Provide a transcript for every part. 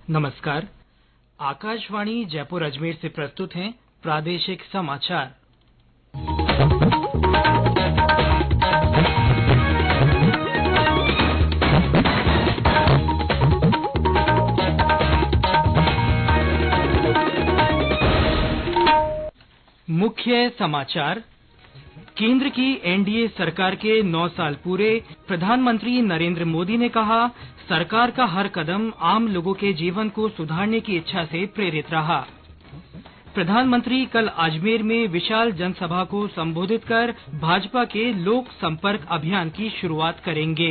नमस्कार। आकाशवाणी जयपुर अजमेर से प्रस्तुत हैं प्रादेशिक समाचार। मुख्य समाचार। केंद्र की एनडीए सरकार के 9 साल पूरे। प्रधानमंत्री नरेंद्र मोदी ने कहा, सरकार का हर कदम आम लोगों के जीवन को सुधारने की इच्छा से प्रेरित रहा। प्रधानमंत्री कल अजमेर में विशाल जनसभा को संबोधित कर भाजपा के लोक संपर्क अभियान की शुरुआत करेंगे।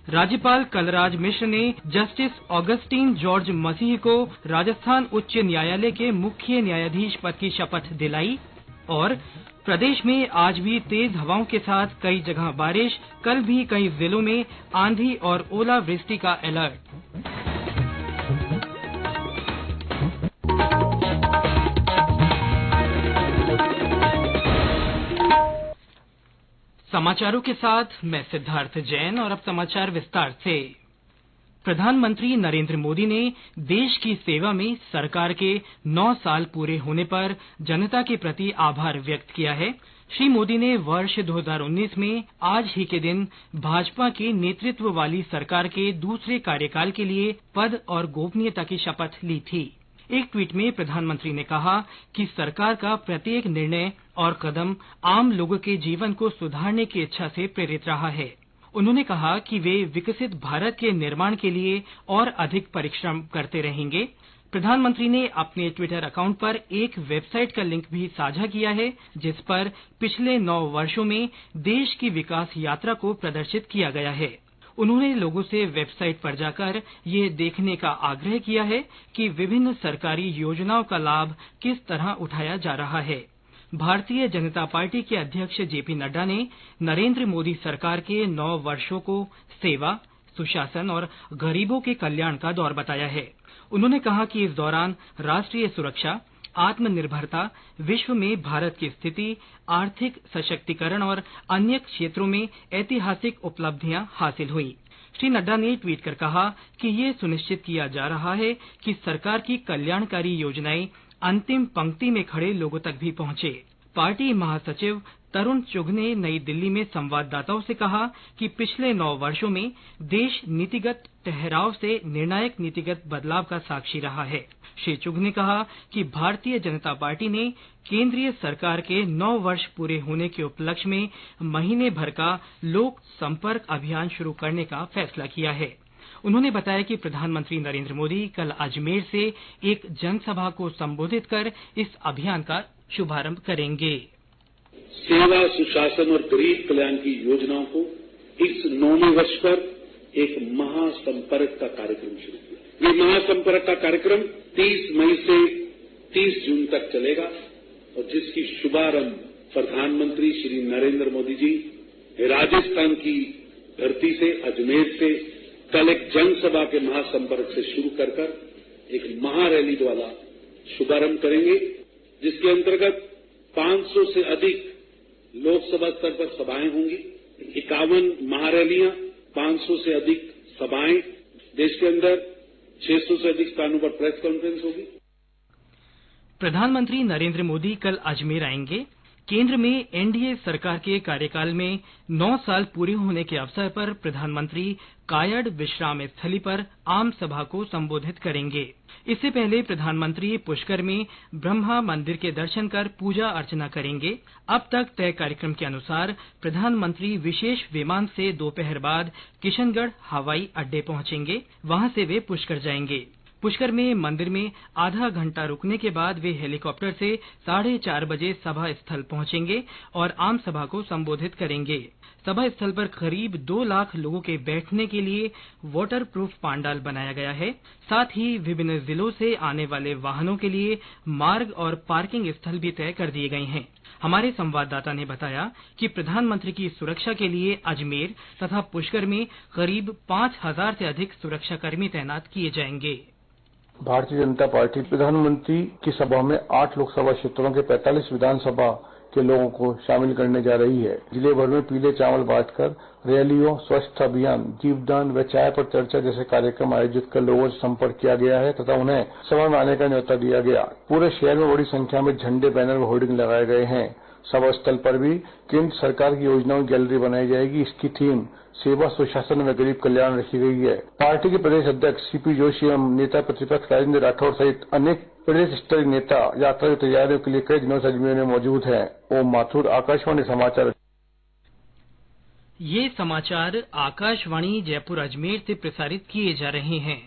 राज्यपाल कलराज मिश्र ने जस्टिस ऑगस्टीन जॉर्ज मसीह को राजस्थान उच्च न्यायालय के मुख्य न्यायाधीश पद की शपथ दिलाई। और प्रदेश में आज भी तेज हवाओं के साथ कई जगह बारिश, कल भी कई जिलों में आंधी और ओलावृष्टि का अलर्ट। समाचारों के साथ मैं सिद्धार्थ जैन और अब समाचार विस्तार से। प्रधानमंत्री नरेंद्र मोदी ने देश की सेवा में सरकार के 9 साल पूरे होने पर जनता के प्रति आभार व्यक्त किया है। श्री मोदी ने वर्ष 2019 में आज ही के दिन भाजपा के नेतृत्व वाली सरकार के दूसरे कार्यकाल के लिए पद और गोपनीयता की शपथ ली थी। एक ट्वीट में प्रधानमंत्री ने कहा कि सरकार का प्रत्येक निर्णय और कदम आम लोगों के जीवन को सुधारने की इच्छा से प्रेरित रहा है। उन्होंने कहा कि वे विकसित भारत के निर्माण के लिए और अधिक परिश्रम करते रहेंगे। प्रधानमंत्री ने अपने ट्विटर अकाउंट पर एक वेबसाइट का लिंक भी साझा किया है, जिस पर पिछले 9 वर्षों में देश की विकास यात्रा को प्रदर्शित किया गया है। उन्होंने लोगों से वेबसाइट पर जाकर ये देखने का आग्रह किया है कि विभिन्न सरकारी योजनाओं का लाभ किस तरह उठाया जा रहा है। भारतीय जनता पार्टी के अध्यक्ष जेपी नड्डा ने नरेंद्र मोदी सरकार के 9 वर्षों को सेवा, सुशासन और गरीबों के कल्याण का दौर बताया है। उन्होंने कहा कि इस दौरान राष्ट्रीय सुरक्षा, आत्मनिर्भरता, विश्व में भारत की स्थिति, आर्थिक सशक्तिकरण और अन्य क्षेत्रों में ऐतिहासिक उपलब्धियां हासिल हुई। श्री नड्डा ने ट्वीट कर कहा कि ये सुनिश्चित किया जा रहा है कि सरकार की कल्याणकारी योजनाएं अंतिम पंक्ति में खड़े लोगों तक भी पहुंचे। पार्टी महासचिव तरुण चुघ ने नई दिल्ली में संवाददाताओं से कहा कि पिछले 9 वर्षों में देश नीतिगत ठहराव से निर्णायक नीतिगत बदलाव का साक्षी रहा है। श्री चुघ ने कहा कि भारतीय जनता पार्टी ने केंद्रीय सरकार के 9 वर्ष पूरे होने के उपलक्ष्य में महीने भर का लोक संपर्क अभियान शुरू करने का फैसला किया है। उन्होंने बताया कि प्रधानमंत्री नरेंद्र मोदी कल अजमेर से एक जनसभा को संबोधित कर इस अभियान का शुभारंभ करेंगे। सेवा, सुशासन और गरीब कल्याण की योजनाओं को इस 9वें वर्ष पर एक महासंपर्क का कार्यक्रम शुरू किया। ये महासंपर्क का कार्यक्रम 30 मई से 30 जून तक चलेगा और जिसकी शुभारंभ प्रधानमंत्री श्री नरेंद्र मोदी जी राजस्थान की धरती से, अजमेर से कल एक जनसभा के महासंपर्क से शुरू कर एक महारैली द्वारा शुभारंभ करेंगे, जिसके अंतर्गत 500 से अधिक लोकसभा स्तर पर सभाएं होंगी, 51 महारैलियां, 500 से अधिक सभाएं, देश के अंदर 600 से अधिक स्थानों पर प्रेस कॉन्फ्रेंस होगी। प्रधानमंत्री नरेंद्र मोदी कल अजमेर आएंगे। केंद्र में एनडीए सरकार के कार्यकाल में 9 साल पूरे होने के अवसर पर प्रधानमंत्री कायड़ विश्राम स्थली पर आम सभा को संबोधित करेंगे। इससे पहले प्रधानमंत्री पुष्कर में ब्रह्मा मंदिर के दर्शन कर पूजा अर्चना करेंगे। अब तक तय कार्यक्रम के अनुसार प्रधानमंत्री विशेष विमान से दोपहर बाद किशनगढ़ हवाई अड्डे पहुंचेंगे। वहां से वे पुष्कर जाएंगे। पुष्कर में मंदिर में आधा घंटा रुकने के बाद वे हेलीकॉप्टर से 4:30 बजे सभा स्थल पहुंचेंगे और आम सभा को संबोधित करेंगे। सभा स्थल पर करीब 2 लाख लोगों के बैठने के लिए वाटर प्रूफ पांडाल बनाया गया है। साथ ही विभिन्न जिलों से आने वाले वाहनों के लिए मार्ग और पार्किंग स्थल भी तय कर दिए गए हैं। हमारे संवाददाता ने बताया कि प्रधानमंत्री की सुरक्षा के लिए अजमेर तथा पुष्कर में करीब 5000 से अधिक सुरक्षाकर्मी तैनात किए जाएंगे। भारतीय जनता पार्टी प्रधानमंत्री की सभा में 8 लोकसभा क्षेत्रों के 45 विधानसभा के लोगों को शामिल करने जा रही है। जिले भर में पीले चावल बांटकर रैलियों, स्वच्छता अभियान, जीवदान व चाय पर चर्चा जैसे कार्यक्रम आयोजित कर लोगों से संपर्क किया गया है तथा उन्हें सभा में आने का न्योता दिया गया। पूरे शहर में बड़ी संख्या में झंडे, बैनर व होर्डिंग लगाए गए हैं। सभा स्थल पर भी केंद्र सरकार की योजनाओं की गैलरी बनाई जाएगी। इसकी थीम सेवा, सुशासन व गरीब कल्याण रखी गई है। पार्टी के प्रदेश अध्यक्ष सीपी जोशी एवं नेता प्रतिपक्ष राजेंद्र राठौड़ सहित अनेक प्रदेश स्तरीय नेता यात्रा की तैयारियों के लिए कई दिनों से अजमेर में मौजूद हैं। ओम माथुर, आकाशवाणी समाचार। ये समाचार आकाशवाणी जयपुर अजमेर से प्रसारित किए जा रहे हैं।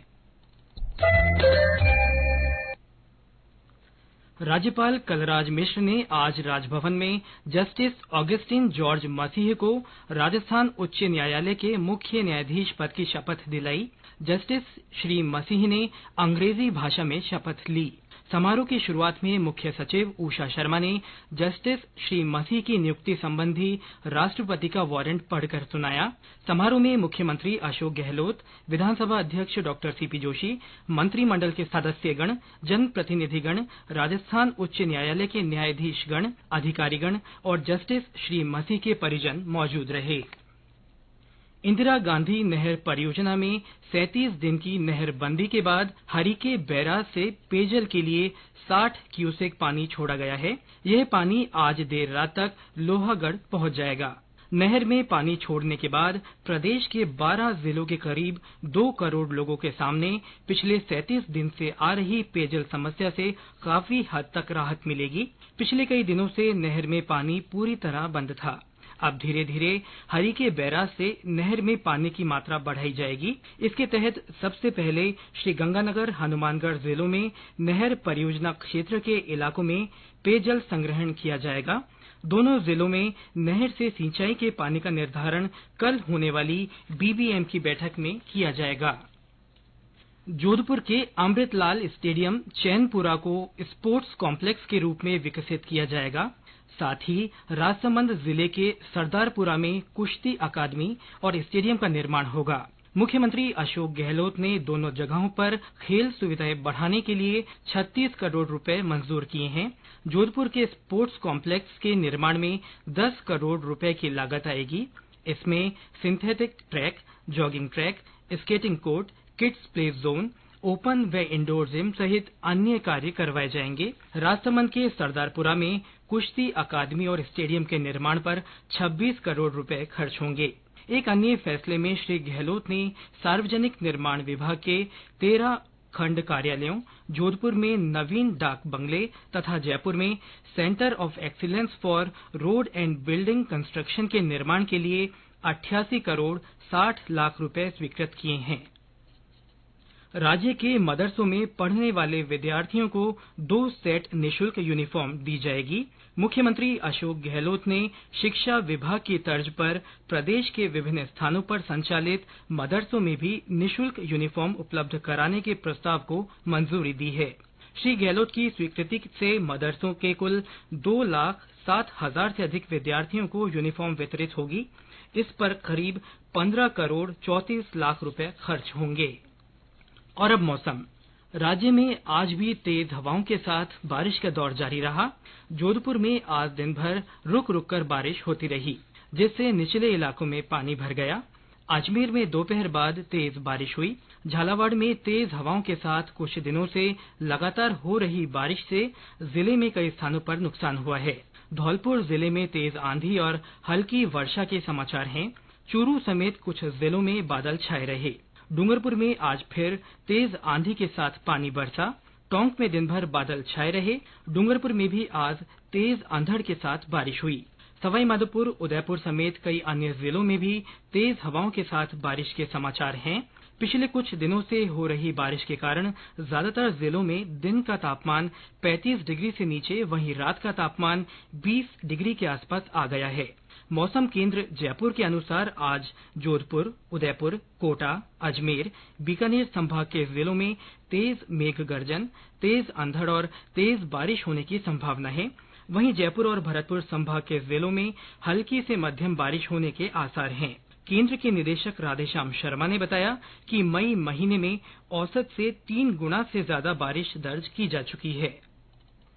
राज्यपाल कलराज मिश्र ने आज राजभवन में जस्टिस ऑगस्टिन जॉर्ज मसीह को राजस्थान उच्च न्यायालय के मुख्य न्यायाधीश पद की शपथ दिलाई। जस्टिस श्री मसीह ने अंग्रेजी भाषा में शपथ ली। समारोह की शुरुआत में मुख्य सचिव उषा शर्मा ने जस्टिस श्री मसीह की नियुक्ति संबंधी राष्ट्रपति का वारंट पढ़कर सुनाया। समारोह में मुख्यमंत्री अशोक गहलोत, विधानसभा अध्यक्ष डॉ सीपी जोशी, मंत्रिमंडल के सदस्यगण, जनप्रतिनिधिगण, राजस्थान उच्च न्यायालय के न्यायाधीशगण, अधिकारीगण और जस्टिस श्री मसीह के परिजन मौजूद रहे। इंदिरा गांधी नहर परियोजना में 37 दिन की नहरबंदी के बाद हरिके बैराज से पेयजल के लिए 60 क्यूसेक पानी छोड़ा गया है। यह पानी आज देर रात तक लोहागढ़ पहुंच जाएगा। नहर में पानी छोड़ने के बाद प्रदेश के 12 जिलों के करीब 2 करोड़ लोगों के सामने पिछले 37 दिन से आ रही पेयजल समस्या से काफी हद तक राहत मिलेगी। पिछले कई दिनों से नहर में पानी पूरी तरह बंद था। अब धीरे धीरे हरिके बैराज से नहर में पानी की मात्रा बढ़ाई जाएगी। इसके तहत सबसे पहले श्रीगंगानगर, हनुमानगढ़ जिलों में नहर परियोजना क्षेत्र के इलाकों में पेयजल संग्रहण किया जाएगा। दोनों जिलों में नहर से सिंचाई के पानी का निर्धारण कल होने वाली बीबीएम की बैठक में किया जाएगा। जोधपुर के अमृतलाल स्टेडियम चैनपुरा को स्पोर्ट्स कॉम्प्लेक्स के रूप में विकसित किया जाएगा। साथ ही राजसमंद जिले के सरदारपुरा में कुश्ती अकादमी और स्टेडियम का निर्माण होगा। मुख्यमंत्री अशोक गहलोत ने दोनों जगहों पर खेल सुविधाएं बढ़ाने के लिए 36 करोड़ रुपए मंजूर किए हैं। जोधपुर के स्पोर्ट्स कॉम्प्लेक्स के निर्माण में 10 करोड़ रुपए की लागत आएगी। इसमें synthetic track, jogging track, skating court, kids play zone, open व इंडोर जिम सहित अन्य कार्य करवाए जाएंगे। राजसमंद के सरदारपुरा में कुश्ती अकादमी और स्टेडियम के निर्माण पर 26 करोड़ रुपए खर्च होंगे। एक अन्य फैसले में श्री गहलोत ने सार्वजनिक निर्माण विभाग के 13 खंड कार्यालयों, जोधपुर में नवीन डाक बंगले तथा जयपुर में centre of excellence for road and building construction के निर्माण के लिए 88 करोड़ 60 लाख रुपए स्वीकृत किए हैं। राज्य के मदरसों में पढ़ने वाले विद्यार्थियों को 2 सेट निःशुल्क यूनिफॉर्म दी जाएगी। मुख्यमंत्री अशोक गहलोत ने शिक्षा विभाग की तर्ज पर प्रदेश के विभिन्न स्थानों पर संचालित मदरसों में भी निःशुल्क यूनिफॉर्म उपलब्ध कराने के प्रस्ताव को मंजूरी दी है। श्री गहलोत की स्वीकृति से मदरसों के कुल 2,07,000 से अधिक विद्यार्थियों को यूनिफॉर्म वितरित होगी। इस पर करीब 15 करोड़ 34 लाख रुपए खर्च होंगे। और अब मौसम। राज्य में आज भी तेज हवाओं के साथ बारिश का दौर जारी रहा। जोधपुर में आज दिन भर रुक रुक कर बारिश होती रही, जिससे निचले इलाकों में पानी भर गया। अजमेर में दोपहर बाद तेज बारिश हुई। झालावाड़ में तेज हवाओं के साथ कुछ दिनों से लगातार हो रही बारिश से जिले में कई स्थानों पर नुकसान हुआ है। धौलपुर जिले में तेज आंधी और हल्की वर्षा के समाचार हैं। चूरू समेत कुछ जिलों में बादल छाए रहे। डूंगरपुर में आज फिर तेज आंधी के साथ पानी बरसा। टोंक में दिन भर बादल छाए रहे। डूंगरपुर में भी आज तेज अंधड़ के साथ बारिश हुई। सवाईमाधोपुर, उदयपुर समेत कई अन्य जिलों में भी तेज हवाओं के साथ बारिश के समाचार हैं। पिछले कुछ दिनों से हो रही बारिश के कारण ज्यादातर जिलों में दिन का तापमान 35 डिग्री से नीचे, वहीं रात का तापमान 20 डिग्री के आसपास आ गया है। मौसम केंद्र जयपुर के अनुसार आज जोधपुर, उदयपुर, कोटा, अजमेर, बीकानेर संभाग के जिलों में तेज मेघ गर्जन, तेज अंधड़ और तेज बारिश होने की संभावना है। वहीं जयपुर और भरतपुर संभाग के जिलों में हल्की से मध्यम बारिश होने के आसार हैं। केंद्र के निदेशक राधेश्याम शर्मा ने बताया कि मई महीने में औसत से 3 गुना से ज्यादा बारिश दर्ज की जा चुकी है।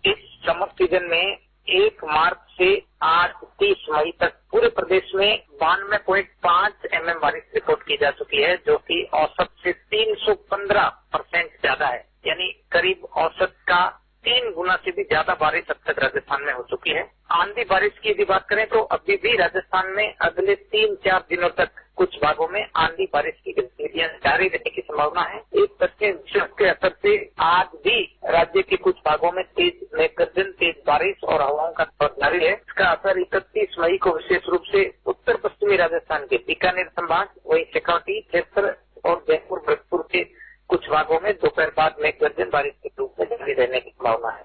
इस चमक सीजन में 1 मार्च से आज 30 मई तक पूरे प्रदेश में 92.5 mm बारिश रिपोर्ट की जा चुकी है, जो कि औसत से 315% ज्यादा है। यानी करीब औसत का 3 गुना से भी ज्यादा बारिश अब तक राजस्थान में हो चुकी है। आंधी बारिश की यदि बात करें तो अभी भी राजस्थान में अगले 3-4 दिनों तक कुछ भागों में आंधी बारिश की गतिविधियां जारी रहने की संभावना है। एक पश्चिमी विक्षोभ के असर से आज भी राज्य के कुछ भागों में तेज मेघगर्जन, तेज बारिश और हवाओं का दौर जारी है। इसका असर 31 मई को विशेष रूप से उत्तर पश्चिमी राजस्थान के बीकानेर संभाग, वही शेखावाटी क्षेत्र और जयपुर भरतपुर के कुछ भागों में दोपहर बाद मेघगर्जन बारिश के रूप में जारी रहने की संभावना है।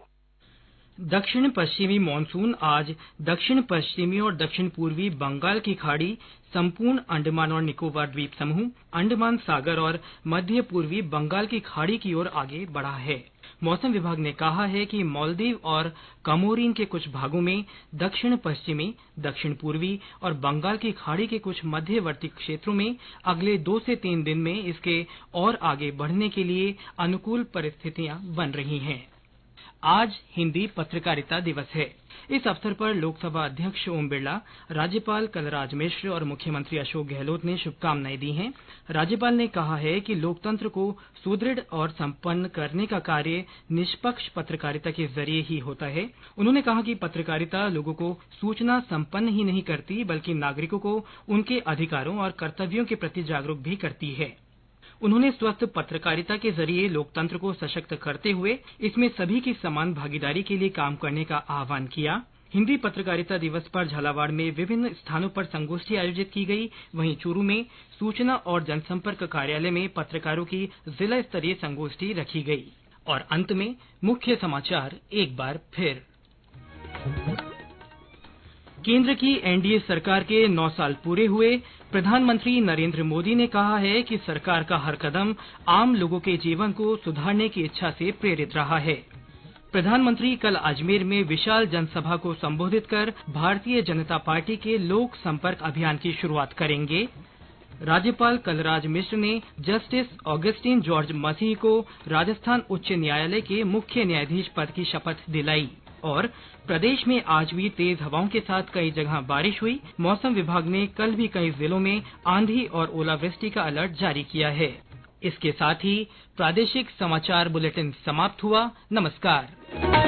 दक्षिण पश्चिमी मानसून आज दक्षिण पश्चिमी और दक्षिण पूर्वी बंगाल की खाड़ी, संपूर्ण अंडमान और निकोबार द्वीप समूह, अंडमान सागर और मध्य पूर्वी बंगाल की खाड़ी की ओर आगे बढ़ा है। मौसम विभाग ने कहा है कि मालदीव और कमोरिन के कुछ भागों में दक्षिण पश्चिमी, दक्षिण पूर्वी और बंगाल की खाड़ी के कुछ मध्यवर्ती क्षेत्रों में अगले 2 से 3 दिन में इसके और आगे बढ़ने के लिए अनुकूल परिस्थितियां बन रही हैं। आज हिंदी पत्रकारिता दिवस है। इस अवसर पर लोकसभा अध्यक्ष ओम बिरला, राज्यपाल कलराज मिश्र और मुख्यमंत्री अशोक गहलोत ने शुभकामनाएं दी हैं। राज्यपाल ने कहा है कि लोकतंत्र को सुदृढ़ और संपन्न करने का कार्य निष्पक्ष पत्रकारिता के जरिए ही होता है। उन्होंने कहा कि पत्रकारिता लोगों को सूचना संपन्न ही नहीं करती, बल्कि नागरिकों को उनके अधिकारों और कर्तव्यों के प्रति जागरूक भी करती है। उन्होंने स्वस्थ पत्रकारिता के जरिए लोकतंत्र को सशक्त करते हुए इसमें सभी की समान भागीदारी के लिए काम करने का आह्वान किया। हिंदी पत्रकारिता दिवस पर झालावाड़ में विभिन्न स्थानों पर संगोष्ठी आयोजित की गई। वहीं चूरू में सूचना और जनसंपर्क कार्यालय में पत्रकारों की जिला स्तरीय संगोष्ठी रखी गई। और अंत में मुख्य समाचार एक बार फिर। केंद्र की एनडीए सरकार के 9 साल पूरे हुए। प्रधानमंत्री नरेंद्र मोदी ने कहा है कि सरकार का हर कदम आम लोगों के जीवन को सुधारने की इच्छा से प्रेरित रहा है। प्रधानमंत्री कल अजमेर में विशाल जनसभा को संबोधित कर भारतीय जनता पार्टी के लोक संपर्क अभियान की शुरुआत करेंगे। राज्यपाल कलराज मिश्र ने जस्टिस ऑगस्टिन जॉर्ज मसीह को राजस्थान उच्च न्यायालय के मुख्य न्यायाधीश पद की शपथ दिलाई। और प्रदेश में आज भी तेज हवाओं के साथ कई जगह बारिश हुई। मौसम विभाग ने कल भी कई जिलों में आंधी और ओलावृष्टि का अलर्ट जारी किया है। इसके साथ ही प्रादेशिक समाचार बुलेटिन समाप्त हुआ। नमस्कार।